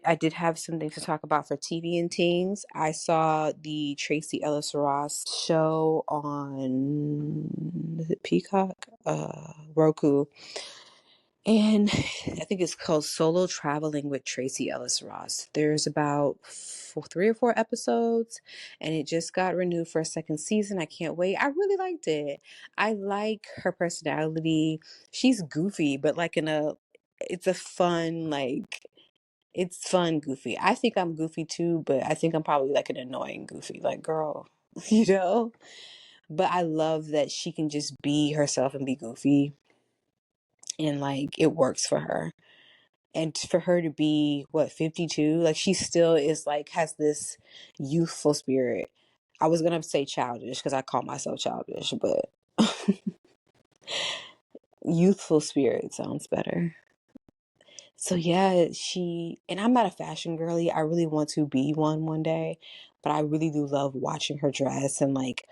S1: I did have something to talk about for TV and teens. I saw the Tracy Ellis Ross show on, is it Peacock? Roku. And I think it's called Solo Traveling with Tracy Ellis Ross. There's about 3 or 4 episodes, and it just got renewed for a second season. I can't wait. I really liked it. I like her personality. She's goofy, but like it's a fun, like, it's fun goofy. I think I'm goofy too, but I think I'm probably like an annoying goofy, like, girl, you know? But I love that she can just be herself and be goofy, and like it works for her. And for her to be 52, like she still is like, has this youthful spirit. I was gonna say childish because I call myself childish, but youthful spirit sounds better. So yeah, and I'm not a fashion girly. I really want to be one day, but I really do love watching her dress, and like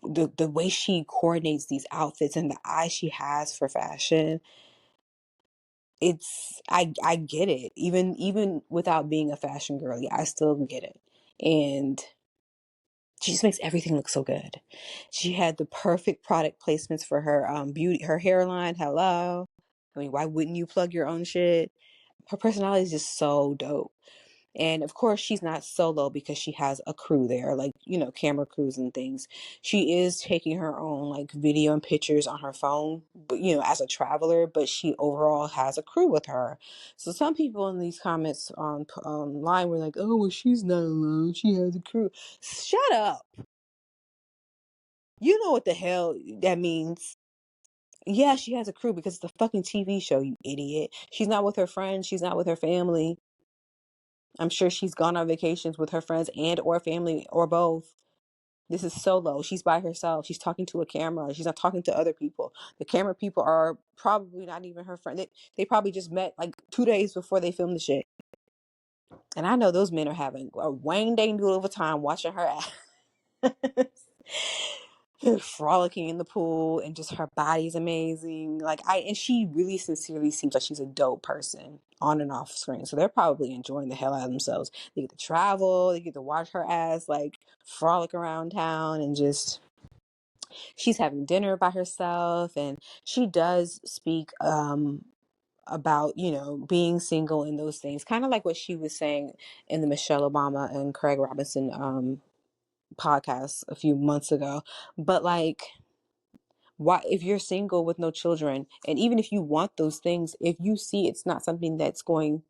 S1: the way she coordinates these outfits and the eye she has for fashion. I get it. Even without being a fashion girly, I still get it. And she just makes everything look so good. She had the perfect product placements for her her hairline. Hello. I mean, why wouldn't you plug your own shit? Her personality is just so dope. And of course, she's not solo because she has a crew there, like, you know, camera crews and things. She is taking her own like video and pictures on her phone, but you know, as a traveler, but she overall has a crew with her. So some people in these comments on online were like, oh, well, she's not alone. She has a crew. Shut up. You know what the hell that means. Yeah, she has a crew because it's a fucking TV show, you idiot. She's not with her friends. She's not with her family. I'm sure she's gone on vacations with her friends and or family or both. This is solo. She's by herself. She's talking to a camera. She's not talking to other people. The camera people are probably not even her friend. They probably just met like 2 days before they filmed the shit. And I know those men are having a wang dang doodle of a time watching her ass. Frolicking in the pool, and just her body's amazing. And she really sincerely seems like she's a dope person on and off screen. So they're probably enjoying the hell out of themselves. They get to travel, they get to watch her ass like frolic around town, and just she's having dinner by herself. And she does speak about, you know, being single and those things, kind of like what she was saying in the Michelle Obama and Craig Robinson podcast a few months ago. But like, why, if you're single with no children, and even if you want those things, if you see it's not something that's not in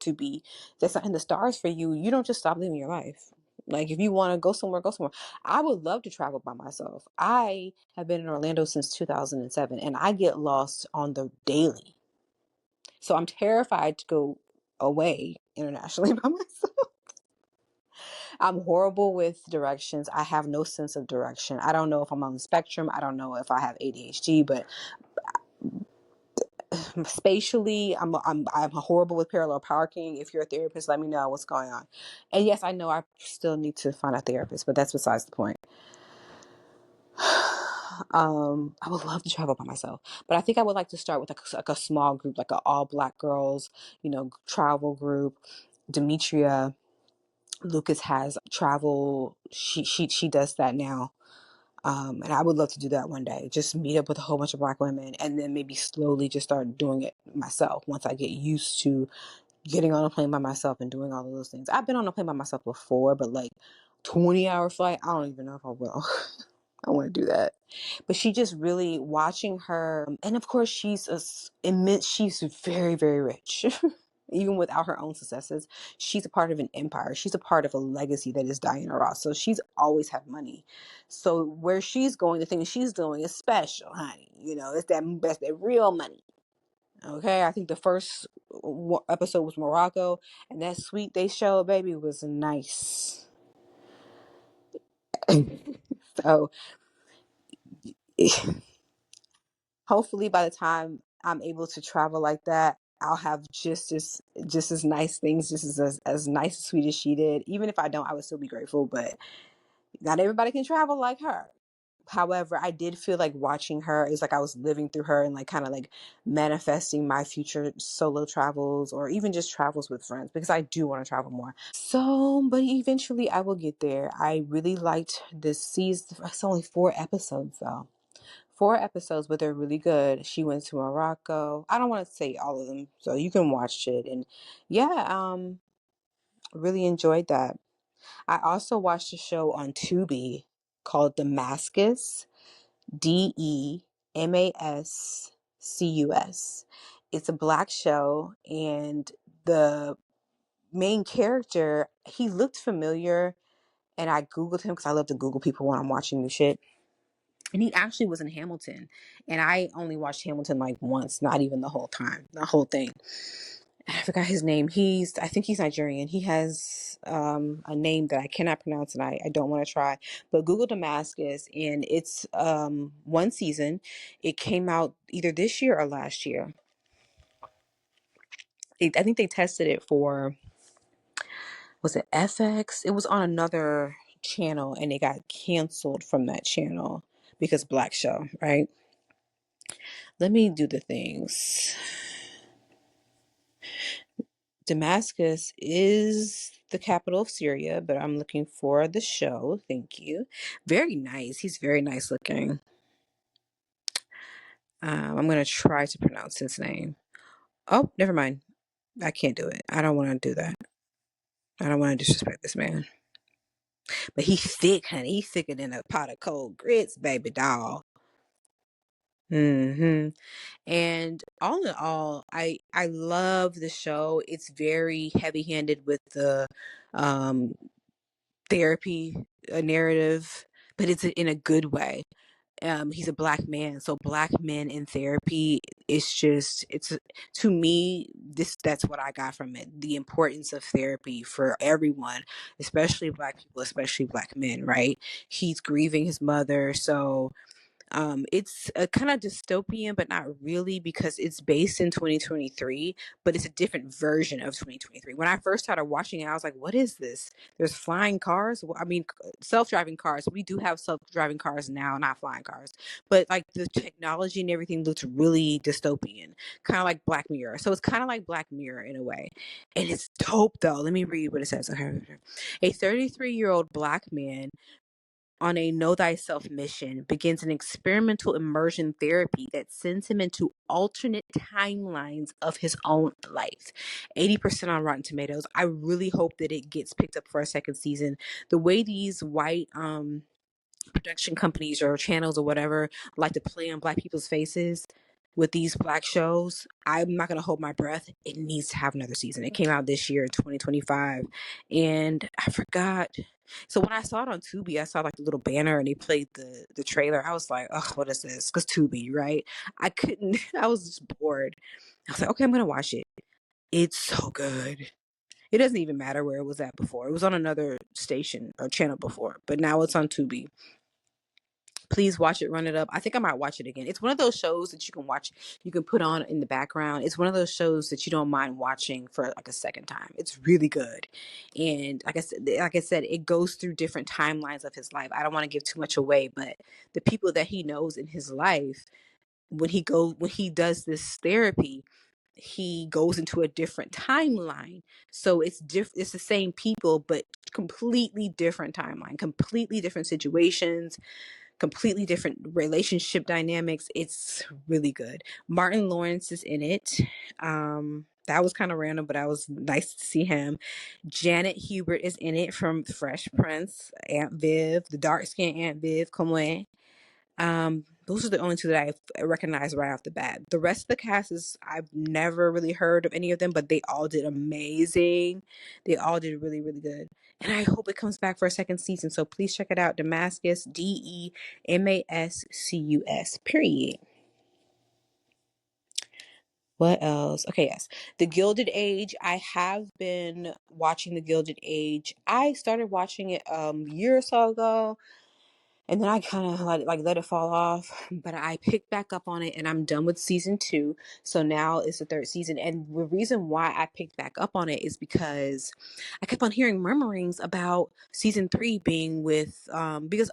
S1: the stars for you, you don't just stop living your life. Like, if you want to go somewhere, go somewhere. I would love to travel by myself. I have been in Orlando since 2007, and I get lost on the daily. So I'm terrified to go away internationally by myself. I'm horrible with directions. I have no sense of direction. I don't know if I'm on the spectrum. I don't know if I have ADHD, but spatially, I'm horrible with parallel parking. If you're a therapist, let me know what's going on. And yes, I know I still need to find a therapist, but that's besides the point. I would love to travel by myself, but I think I would like to start with like a small group, like an all Black girls, you know, travel group. Demetria Lucas has travel. She does that now. And I would love to do that one day. Just meet up with a whole bunch of Black women, and then maybe slowly just start doing it myself once I get used to getting on a plane by myself and doing all of those things. I've been on a plane by myself before, but like 20-hour flight, I don't even know if I will. I want to do that. But she just really watching her, and of course she's very, very rich. Even without her own successes, she's a part of an empire. She's a part of a legacy that is Diana Ross. So she's always had money. So where she's going, the thing she's doing is special, honey. You know, that's that real money. Okay, I think the first episode was Morocco, and that suite they showed, baby, was nice. So hopefully by the time I'm able to travel like that, I'll have just as nice things, just as nice a suite as she did. Even if I don't, I would still be grateful. But not everybody can travel like her. However, I did feel like watching her is like I was living through her and like kind of like manifesting my future solo travels or even just travels with friends, because I do want to travel more. So, but eventually I will get there. I really liked this season. It's only 4 episodes though. 4 episodes, but they're really good. She went to Morocco. I don't want to say all of them, so you can watch it. And yeah, really enjoyed that. I also watched a show on Tubi called Damascus, Damascus. It's a Black show, and the main character, he looked familiar, and I Googled him because I love to Google people when I'm watching new shit. And he actually was in Hamilton. And I only watched Hamilton like once, not even the whole time, the whole thing. I forgot his name. I think he's Nigerian. He has a name that I cannot pronounce, and I don't want to try. But Google Damascus, and it's one season. It came out either this year or last year. I think they tested it for, was it FX? It was on another channel, and it got canceled from that channel because Black show, right? Let me do the things. Damascus is the capital of Syria, but I'm looking for the show. Thank you. Very nice. He's very nice looking. I'm going to try to pronounce his name. Oh, never mind. I can't do it. I don't want to do that. I don't want to disrespect this man, but he's thick, honey. He's thicker than a pot of cold grits, baby doll. Hmm. And all in all, I love the show. It's very heavy-handed with the um therapy narrative, but it's in a good way. He's a black man, so black men in therapy, it's just, it's, to me, that's what I got from it, the importance of therapy for everyone, especially black people, especially black men, right? He's grieving his mother, so it's a kind of dystopian, but not really, because it's based in 2023, but it's a different version of 2023. When I first started watching it, I was like, what is this? There's flying cars. Well, I mean, self-driving cars. We do have self-driving cars now, not flying cars, but like the technology and everything looks really dystopian, kind of like Black Mirror. So it's kind of like Black Mirror in a way. And it's dope though. Let me read what it says. Okay. A 33-year-old black man on a know thyself mission begins an experimental immersion therapy that sends him into alternate timelines of his own life. 80% on Rotten Tomatoes. I really hope that it gets picked up for a second season. The way these white production companies or channels or whatever like to play on black people's faces with these black shows, I'm not going to hold my breath. It needs to have another season. It came out this year in 2025, and I forgot. So when I saw it on Tubi, I saw like the little banner and they played the trailer. I was like, oh, what is this? Because Tubi, right? I couldn't, I was just bored. I was like, okay, I'm going to watch it. It's so good. It doesn't even matter where it was at before. It was on another station or channel before, but now it's on Tubi. Please watch it, run it up. I think I might watch it again. It's one of those shows that you can watch, you can put on in the background. It's one of those shows that you don't mind watching for like a second time. It's really good. And like I said, it goes through different timelines of his life. I don't want to give too much away, but the people that he knows in his life, when he does this therapy, he goes into a different timeline. So it's the same people, but completely different timeline, completely different situations, completely different relationship dynamics. It's really good. Martin Lawrence is in it. That was kind of random, but I was nice to see him. Janet Hubert is in it from Fresh Prince. Aunt Viv, the dark skinned Aunt Viv, come on. Those are the only two that I recognize right off the bat. The rest of the cast is, I've never really heard of any of them, but they all did amazing. They all did really, really good. And I hope it comes back for a second season. So please check it out. Damascus, Demascus, period. What else? Okay, yes. The Gilded Age. I have been watching The Gilded Age. I started watching it a year or so ago. And then I kind of like let it fall off, but I picked back up on it and I'm done with season 2. So now it's the third season. And the reason why I picked back up on it is because I kept on hearing murmurings about season 3 being with, because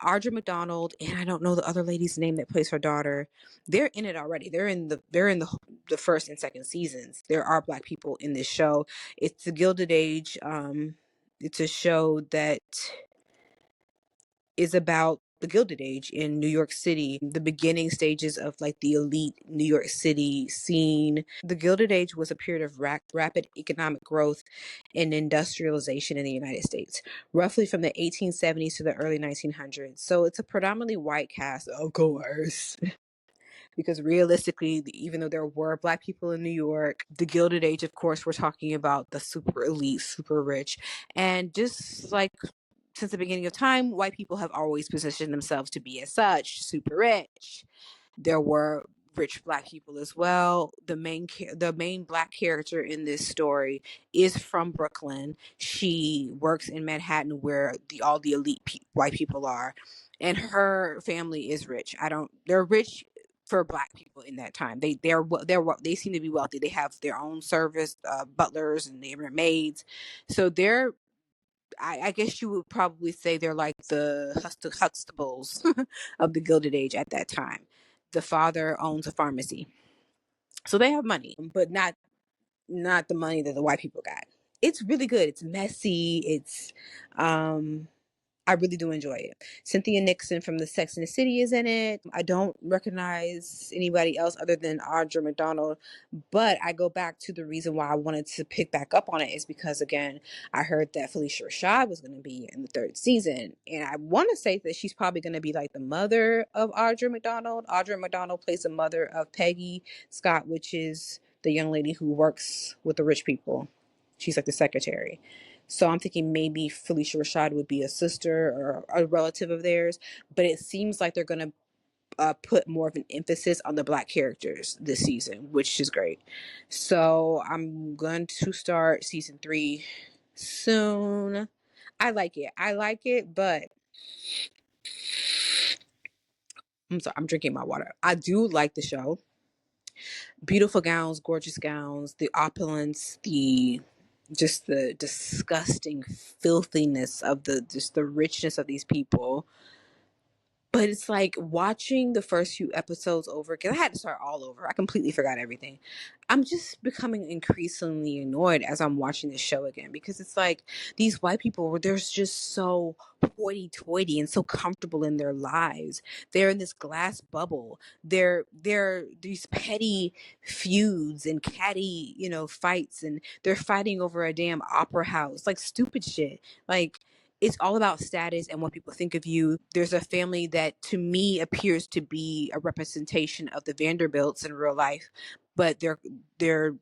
S1: Audra McDonald and I don't know the other lady's name that plays her daughter. They're in it already. They're in the first and second seasons. There are black people in this show. It's the Gilded Age. It's a show that is about the Gilded Age in New York City, the beginning stages of like the elite New York City scene. The Gilded Age was a period of rapid economic growth and industrialization in the United States, roughly from the 1870s to the early 1900s. So it's a predominantly white cast, of course. Because realistically, even though there were black people in New York, the Gilded Age, of course, we're talking about the super elite, super rich. And just like since the beginning of time, white people have always positioned themselves to be as such, super rich. There were rich black people as well. The main black character in this story is from Brooklyn. She works in Manhattan, where all the elite white people are, and her family is rich. They're rich for black people in that time. They seem to be wealthy. They have their own service butlers and their maids, so I guess you would probably say they're like the Huxtables of the Gilded Age at that time. The father owns a pharmacy, so they have money, but not the money that the white people got. It's really good. It's messy. It's um I really do enjoy it. Cynthia Nixon from the Sex and the City is in it. I don't recognize anybody else other than Audra McDonald, but I go back to the reason why I wanted to pick back up on it is because, again, I heard that Felicia Rashad was going to be in the third season, and I want to say that she's probably going to be like the mother of Audra McDonald. Audra McDonald plays the mother of Peggy Scott, which is the young lady who works with the rich people. She's like the secretary. So I'm thinking maybe Felicia Rashad would be a sister or a relative of theirs, but it seems like they're going to put more of an emphasis on the black characters this season, which is great. So I'm going to start season 3 soon. I like it. But I'm sorry, I'm drinking my water. I do like the show. Beautiful gowns, gorgeous gowns, the opulence, the just the disgusting filthiness of the richness of these people. But it's like watching the first few episodes over because I had to start all over. I completely forgot everything. I'm just becoming increasingly annoyed as I'm watching this show again because it's like these white people, they're just so hoity-toity and so comfortable in their lives. They're in this glass bubble. They're these petty feuds and catty, fights, and they're fighting over a damn opera house, like stupid shit. Like it's all about status and what people think of you. There's a family that to me appears to be a representation of the Vanderbilts in real life, but they're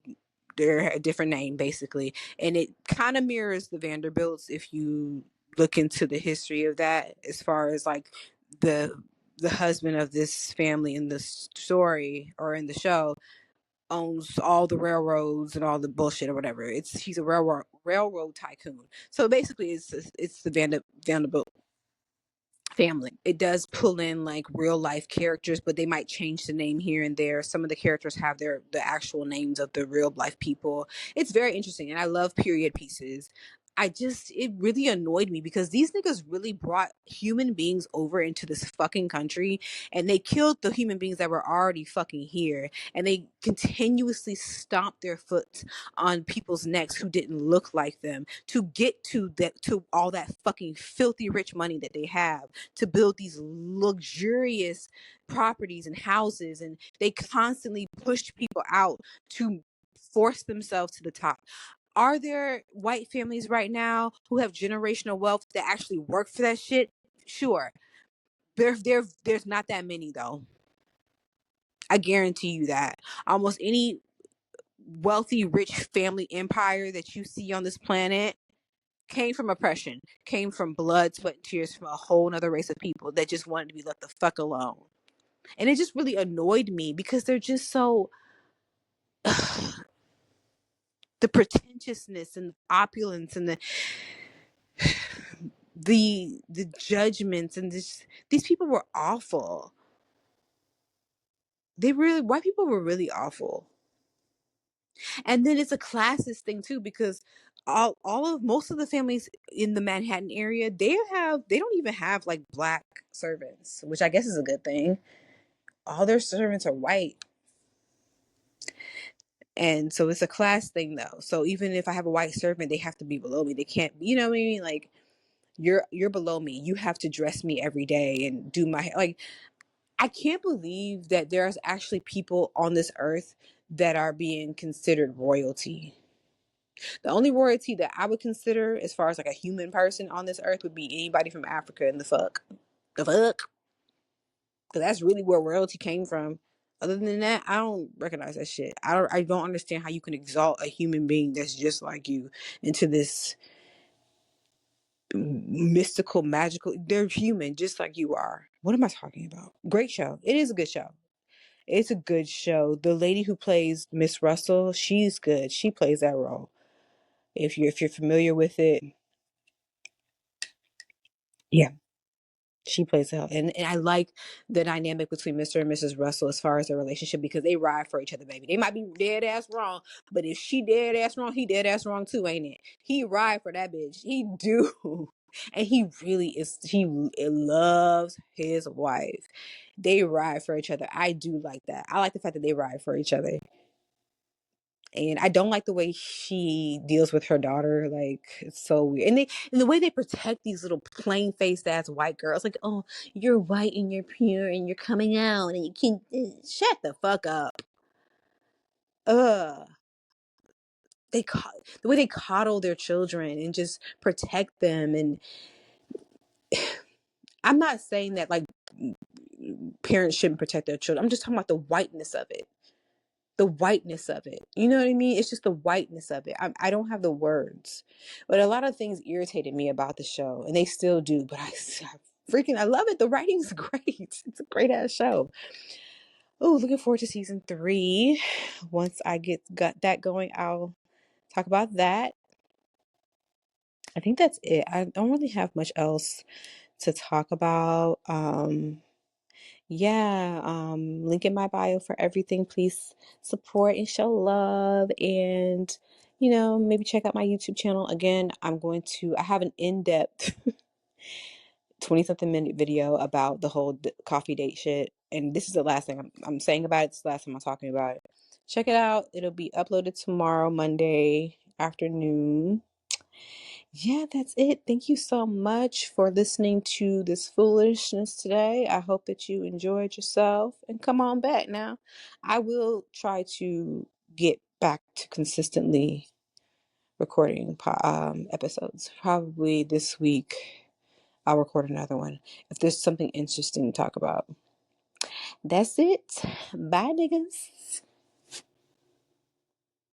S1: a different name basically. And it kind of mirrors the Vanderbilts if you look into the history of that, as far as like the husband of this family in the story or in the show owns all the railroads and all the bullshit or whatever. He's a railroad tycoon. So basically, it's the Vanderbilt family. It does pull in like real life characters, but they might change the name here and there. Some of the characters have the actual names of the real life people. It's very interesting, and I love period pieces. It really annoyed me because these niggas really brought human beings over into this fucking country and they killed the human beings that were already fucking here, and they continuously stomped their foot on people's necks who didn't look like them to get to all that fucking filthy rich money that they have to build these luxurious properties and houses, and they constantly push people out to force themselves to the top. Are there white families right now who have generational wealth that actually work for that shit? Sure. There's not that many though. I guarantee you that. Almost any wealthy, rich family empire that you see on this planet came from oppression, came from blood, sweat, and tears from a whole nother race of people that just wanted to be left the fuck alone. And it just really annoyed me because they're just so the pretentiousness and the opulence and the judgments and these people were awful. White people were really awful. And then it's a classist thing too, because most of the families in the Manhattan area, they don't even have like black servants, which I guess is a good thing. All their servants are white. And so it's a class thing though. So even if I have a white servant, they have to be below me. They can't, you know what I mean? Like you're below me. You have to dress me every day and do my like I can't believe that there's actually people on this earth that are being considered royalty. The only royalty that I would consider as far as like a human person on this earth would be anybody from Africa and the fuck. The fuck. Because that's really where royalty came from. Other than that, I don't recognize that shit. I don't understand how you can exalt a human being that's just like you into this mystical, magical. They're human, just like you are. What am I talking about? Great show. It is a good show. It's a good show. The lady who plays Miss Russell, she's good. She plays that role. If you're familiar with it, yeah. She plays out, and I like the dynamic between Mr. and Mrs. Russell as far as their relationship because they ride for each other, baby. They might be dead ass wrong, but if she dead ass wrong, he dead ass wrong too, ain't it? He ride for that bitch. He do, and he really is. He loves his wife. They ride for each other. I do like that. I like the fact that they ride for each other. And I don't like the way she deals with her daughter. Like, it's so weird. And the way they protect these little plain faced ass white girls. Like, oh, you're white and you're pure and you're coming out and you can shut the fuck up. Ugh. The way they coddle their children and just protect them. And I'm not saying that like parents shouldn't protect their children. I'm just talking about the whiteness of it. The whiteness of it. You know what I mean? It's just the whiteness of it. I don't have the words. But a lot of things irritated me about the show, and they still do. But I love it. The writing's great. It's a great ass show. Oh, looking forward to season 3. Once I got that going, I'll talk about that. I think that's it. I don't really have much else to talk about. Yeah, link in my bio for everything. Please support and show love, and maybe check out my YouTube channel. Again, I have an in-depth 20 something minute video about the whole coffee date shit, and this is the last thing I'm saying about it. It's the last time I'm talking about it. Check it out. It'll be uploaded tomorrow, Monday afternoon. Yeah, that's it. Thank you so much for listening to this foolishness today. I hope that you enjoyed yourself and come on back now. I will try to get back to consistently recording episodes. Probably this week I'll record another one if there's something interesting to talk about. That's it. Bye, niggas.